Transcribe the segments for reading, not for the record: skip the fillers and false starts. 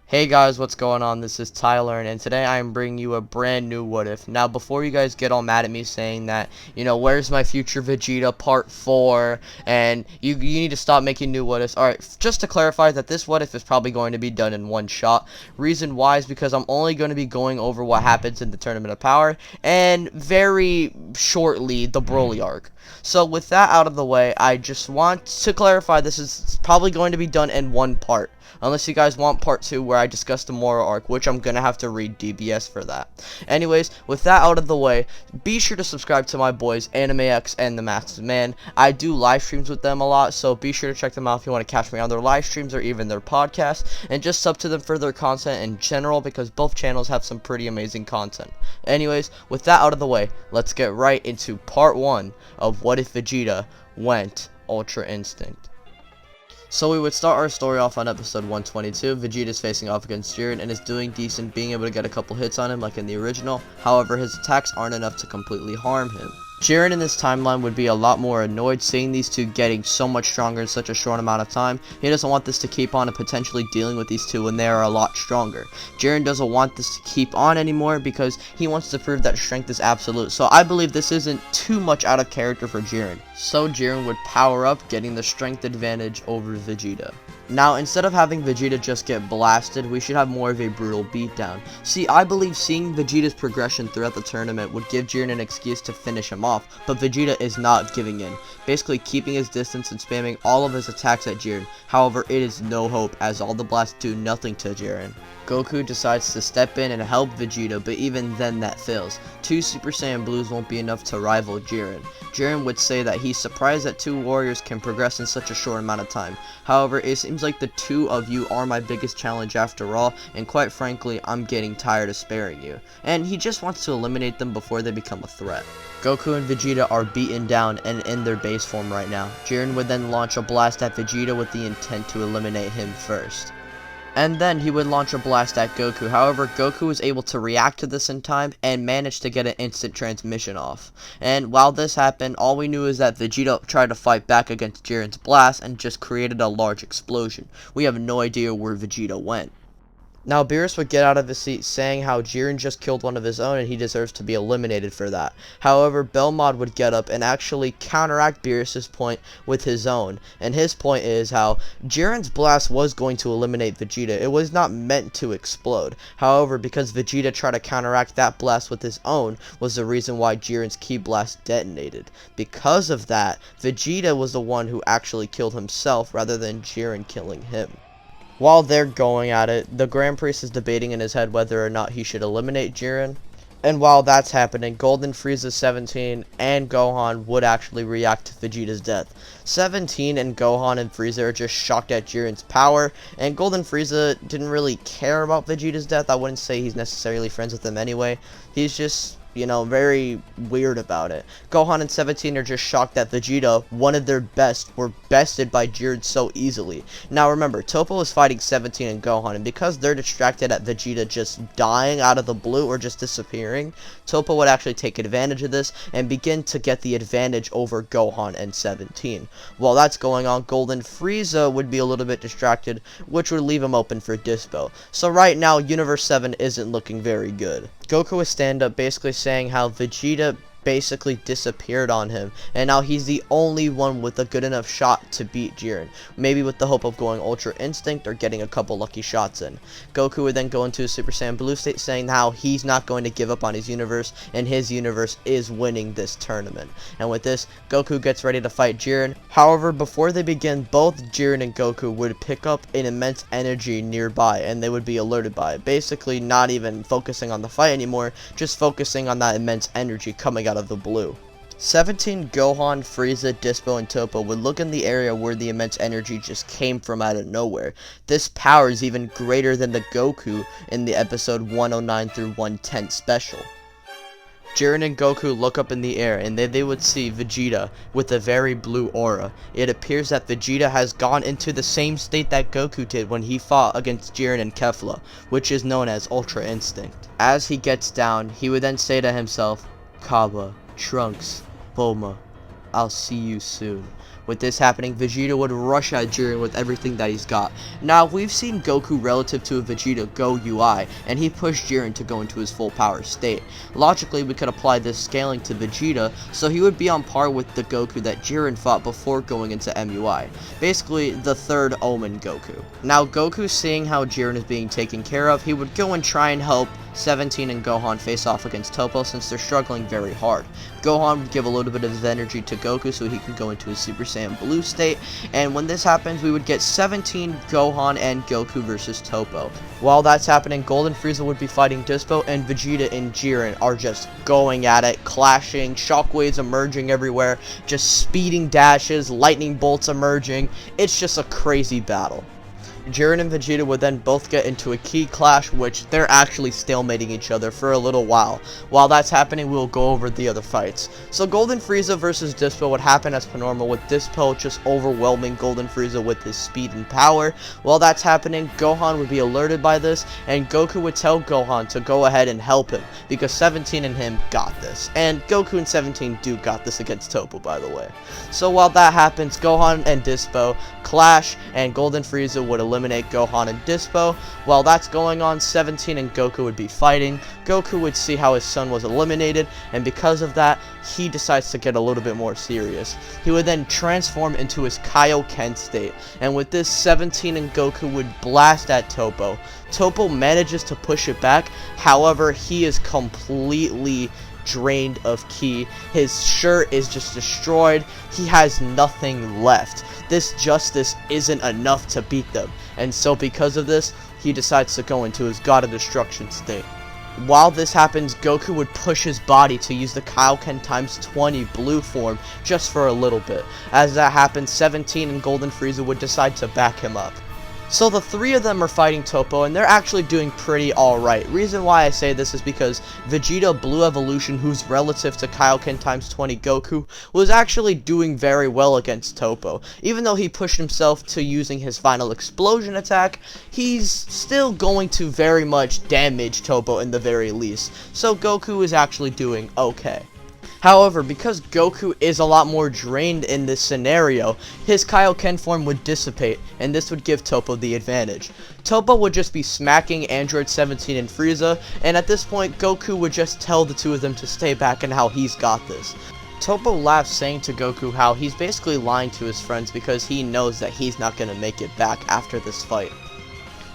Hey guys, what's going on? This is Tyler, and today I am bringing you a brand new what if. Now, before you guys get all mad at me saying that, where's my future Vegeta part 4, and you need to stop making new what ifs. Alright, just to clarify that this what if is probably going to be done in one shot. Reason why is because I'm only going to be going over what happens in the Tournament of Power, and very shortly, the Broly arc. So with that out of the way, I just want to clarify this is probably going to be done in one part. Unless you guys want part 2 where I discuss the Moro arc, which I'm gonna have to read DBS for that. Anyways, with that out of the way, be sure to subscribe to my boys AnimeX and the Masked Man. I do live streams with them a lot, so be sure to check them out if you want to catch me on their live streams or even their podcasts, and just sub to them for their content in general because both channels have some pretty amazing content. Anyways, with that out of the way, let's get right into part 1 of What If Vegeta Went Ultra Instinct. So we would start our story off on episode 122. Vegeta is facing off against Jiren and is doing decent, being able to get a couple hits on him like in the original. However, his attacks aren't enough to completely harm him. Jiren in this timeline would be a lot more annoyed seeing these two getting so much stronger in such a short amount of time. He doesn't want this to keep on and potentially dealing with these two when they are a lot stronger. Jiren doesn't want this to keep on anymore because he wants to prove that strength is absolute. So I believe this isn't too much out of character for Jiren. So Jiren would power up, getting the strength advantage over Vegeta. Now, instead of having Vegeta just get blasted, we should have more of a brutal beatdown. See, I believe seeing Vegeta's progression throughout the tournament would give Jiren an excuse to finish him off, but Vegeta is not giving in, basically keeping his distance and spamming all of his attacks at Jiren. However, it is no hope, as all the blasts do nothing to Jiren. Goku decides to step in and help Vegeta, but even then that fails. 2 Super Saiyan Blues won't be enough to rival Jiren. Jiren would say that he's surprised that 2 warriors can progress in such a short amount of time. However, it seems like the 2 of you are my biggest challenge after all, and quite frankly, I'm getting tired of sparing you. And he just wants to eliminate them before they become a threat. Goku and Vegeta are beaten down and in their base form right now. Jiren would then launch a blast at Vegeta with the intent to eliminate him first. And then he would launch a blast at Goku. However, Goku was able to react to this in time and managed to get an instant transmission off. And while this happened, all we knew is that Vegeta tried to fight back against Jiren's blast and just created a large explosion. We have no idea where Vegeta went. Now, Beerus would get out of his seat saying how Jiren just killed one of his own and he deserves to be eliminated for that. However, Belmod would get up and actually counteract Beerus's point with his own. And his point is how Jiren's blast was going to eliminate Vegeta. It was not meant to explode. However, because Vegeta tried to counteract that blast with his own was the reason why Jiren's ki blast detonated. Because of that, Vegeta was the one who actually killed himself rather than Jiren killing him. While they're going at it, the Grand Priest is debating in his head whether or not he should eliminate Jiren. And while that's happening, Golden Frieza 17 and Gohan would actually react to Vegeta's death. 17 and Gohan and Frieza are just shocked at Jiren's power, and Golden Frieza didn't really care about Vegeta's death. I wouldn't say he's necessarily friends with him anyway. He's just, very weird about it. Gohan and 17 are just shocked that Vegeta, one of their best, were bested by Jiren so easily. Now remember, Toppo is fighting 17 and Gohan, and because they're distracted at Vegeta just dying out of the blue or just disappearing, Toppo would actually take advantage of this and begin to get the advantage over Gohan and 17. While that's going on, Golden Frieza would be a little bit distracted, which would leave him open for Dispo. So right now, Universe 7 isn't looking very good. Goku would stand up basically saying how Vegeta basically disappeared on him, and now he's the only one with a good enough shot to beat Jiren, maybe with the hope of going Ultra Instinct or getting a couple lucky shots in. Goku would then go into a Super Saiyan Blue state saying how he's not going to give up on his universe, and his universe is winning this tournament. And with this, Goku gets ready to fight Jiren. However, before they begin, both Jiren and Goku would pick up an immense energy nearby, and they would be alerted by it, basically not even focusing on the fight anymore, just focusing on that immense energy coming out of the blue. 17, Gohan, Frieza, Dispo, and Toppo would look in the area where the immense energy just came from out of nowhere. This power is even greater than the Goku in the episode 109 through 110 special. Jiren and Goku look up in the air, and they would see Vegeta with a very blue aura. It appears that Vegeta has gone into the same state that Goku did when he fought against Jiren and Kefla, which is known as Ultra Instinct. As he gets down, he would then say to himself, Kaba, Trunks, Bulma, I'll see you soon. With this happening, Vegeta would rush at Jiren with everything that he's got. Now, we've seen Goku relative to a Vegeta go UI, and he pushed Jiren to go into his full power state. Logically, we could apply this scaling to Vegeta, so he would be on par with the Goku that Jiren fought before going into MUI. Basically, the third Omen Goku. Now, Goku, seeing how Jiren is being taken care of, he would go and try and help 17 and Gohan face off against Toppo since they're struggling very hard. Gohan would give a little bit of his energy to Goku so he can go into his Super Saiyan Blue state, and when this happens, we would get 17, Gohan, and Goku versus Toppo. While that's happening, Golden Frieza would be fighting Dispo, and Vegeta and Jiren are just going at it, clashing, shockwaves emerging everywhere, just speeding dashes, lightning bolts emerging. It's just a crazy battle. Jiren and Vegeta would then both get into a key clash, which they're actually stalemating each other for a little while. While that's happening, we'll go over the other fights. So Golden Frieza versus Dispo would happen as per normal, with Dispo just overwhelming Golden Frieza with his speed and power. While that's happening, Gohan would be alerted by this, and Goku would tell Gohan to go ahead and help him, because 17 and him got this. And Goku and 17 do got this against Toppo, by the way. So while that happens, Gohan and Dispo clash, and Golden Frieza would eliminate Gohan and Dispo. While that's going on, 17 and Goku would be fighting. Goku would see how his son was eliminated, and because of that, he decides to get a little bit more serious. He would then transform into his Kaioken state, and with this, 17 and Goku would blast at Toppo. Toppo manages to push it back, however, he is completely drained of ki. His shirt is just destroyed. He has nothing left. This justice isn't enough to beat them, and so because of this, he decides to go into his God of Destruction state. While this happens, Goku would push his body to use the Kaioken times 20 blue form just for a little bit. As that happens, 17 and Golden Frieza would decide to back him up. So the three of them are fighting Toppo, and they're actually doing pretty alright. Reason why I say this is because Vegeta Blue Evolution, who's relative to Kaioken times 20 Goku, was actually doing very well against Toppo. Even though he pushed himself to using his final explosion attack, he's still going to very much damage Toppo in the very least. So Goku is actually doing okay. However, because Goku is a lot more drained in this scenario, his Kaioken form would dissipate, and this would give Toppo the advantage. Toppo would just be smacking Android 17 and Frieza, and at this point, Goku would just tell the two of them to stay back and how he's got this. Toppo laughs, saying to Goku how he's basically lying to his friends because he knows that he's not going to make it back after this fight.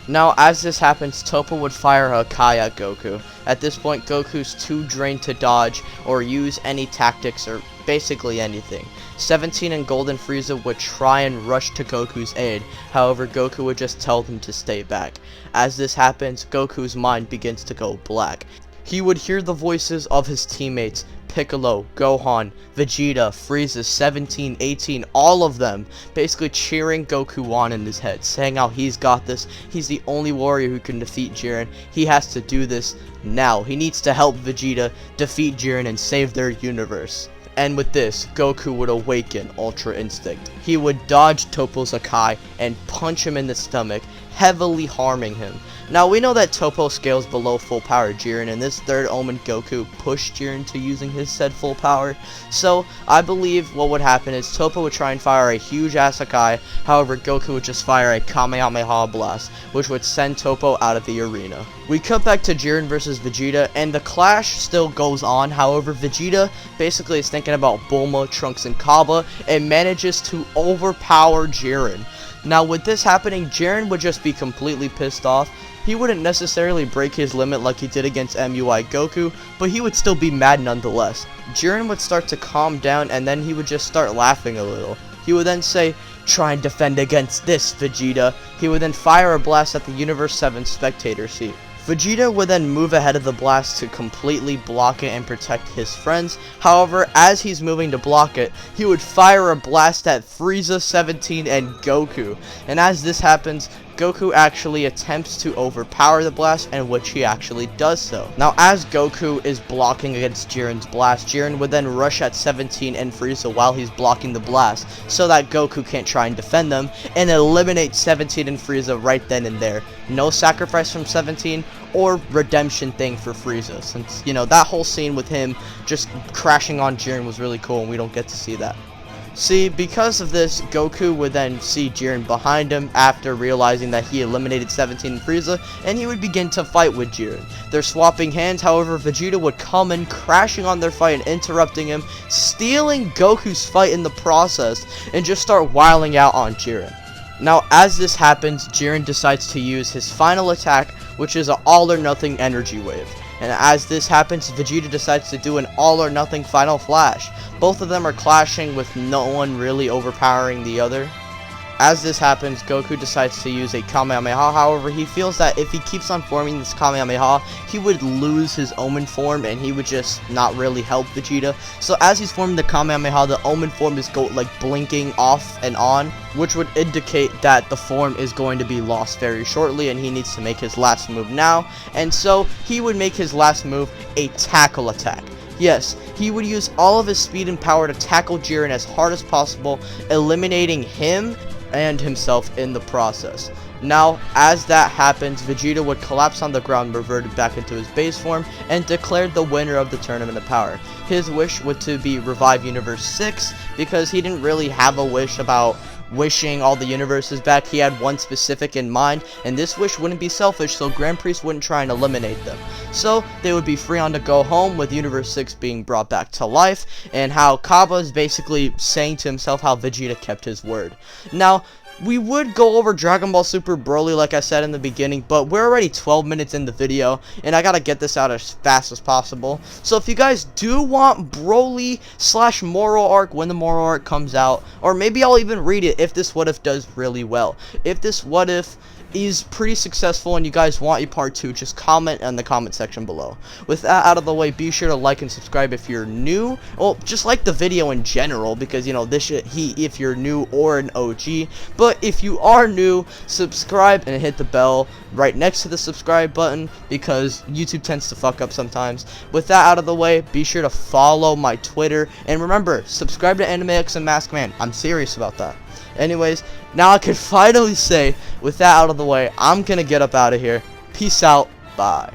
Now, as this happens, Toppo would fire a Kai at Goku. At this point, Goku's too drained to dodge or use any tactics or basically anything. 17 and Golden Frieza would try and rush to Goku's aid, however, Goku would just tell them to stay back. As this happens, Goku's mind begins to go black. He would hear the voices of his teammates, Piccolo, Gohan, Vegeta, Frieza, 17, 18, all of them basically cheering Goku on in his head, saying how he's got this, he's the only warrior who can defeat Jiren, he has to do this now, he needs to help Vegeta defeat Jiren and save their universe. And with this, Goku would awaken Ultra Instinct. He would dodge Toppo's Akai and punch him in the stomach, heavily harming him. Now, we know that Toppo scales below full power Jiren, and this third Omen Goku pushed Jiren to using his said full power. So, I believe what would happen is Toppo would try and fire a huge ass Akai, however, Goku would just fire a Kamehameha Blast, which would send Toppo out of the arena. We cut back to Jiren versus Vegeta, and the clash still goes on, however, Vegeta basically is thinking about Bulma, Trunks, and Kaba, and manages to overpower Jiren. Now, with this happening, Jiren would just be completely pissed off. He wouldn't necessarily break his limit like he did against MUI Goku, but he would still be mad nonetheless. Jiren would start to calm down, and then he would just start laughing a little. He would then say, "Try and defend against this, Vegeta." He would then fire a blast at the Universe 7 spectator seat. Vegeta would then move ahead of the blast to completely block it and protect his friends. However, as he's moving to block it, he would fire a blast at Frieza, 17, and Goku. And as this happens, Goku actually attempts to overpower the blast, and which he actually does so. Now, as Goku is blocking against Jiren's blast, Jiren would then rush at 17 and Frieza while he's blocking the blast, so that Goku can't try and defend them, and eliminate 17 and Frieza right then and there. No sacrifice from 17, or redemption thing for Frieza, since, you know, that whole scene with him just crashing on Jiren was really cool, and we don't get to see that. See, because of this, Goku would then see Jiren behind him after realizing that he eliminated 17 and Frieza, and he would begin to fight with Jiren. They're swapping hands, however, Vegeta would come in, crashing on their fight and interrupting him, stealing Goku's fight in the process, and just start wiling out on Jiren. Now, as this happens, Jiren decides to use his final attack, which is an all-or-nothing energy wave. And as this happens, Vegeta decides to do an all-or-nothing final flash. Both of them are clashing with no one really overpowering the other. As this happens, Goku decides to use a Kamehameha. However, he feels that if he keeps on forming this Kamehameha, he would lose his Omen form and he would just not really help Vegeta. So as he's forming the Kamehameha, the Omen form is blinking off and on, which would indicate that the form is going to be lost very shortly and he needs to make his last move now. And so he would make his last move a tackle attack. Yes, he would use all of his speed and power to tackle Jiren as hard as possible, eliminating him and himself in the process. Now, as that happens, Vegeta would collapse on the ground, reverted back into his base form, and declared the winner of the Tournament of Power. His wish would to be revive Universe 6, because he didn't really have a wish about wishing all the universes back. He had one specific in mind, and this wish wouldn't be selfish, so Grand Priest wouldn't try and eliminate them. So they would be free on to go home, with Universe 6 being brought back to life, and how Kaba is basically saying to himself how Vegeta kept his word. Now, we would go over Dragon Ball Super Broly like I said in the beginning, but we're already 12 minutes in the video, and I gotta get this out as fast as possible. So if you guys do want Broly / Moral Arc when the Moral Arc comes out, or maybe I'll even read it if this What If does really well. If this What If is pretty successful and you guys want a part 2, just comment in the comment section below. With that out of the way, be sure to like and subscribe if you're new. Well, just like the video in general, because you know this shit if you're new or an OG. But if you are new, subscribe and hit the bell right next to the subscribe button, because YouTube tends to fuck up sometimes. With that out of the way, be sure to follow my Twitter, and remember, subscribe to Anime X and Mask Man. I'm serious about that. Anyways, now I can finally say, with that out of the way, I'm gonna get up out of here. Peace out. Bye.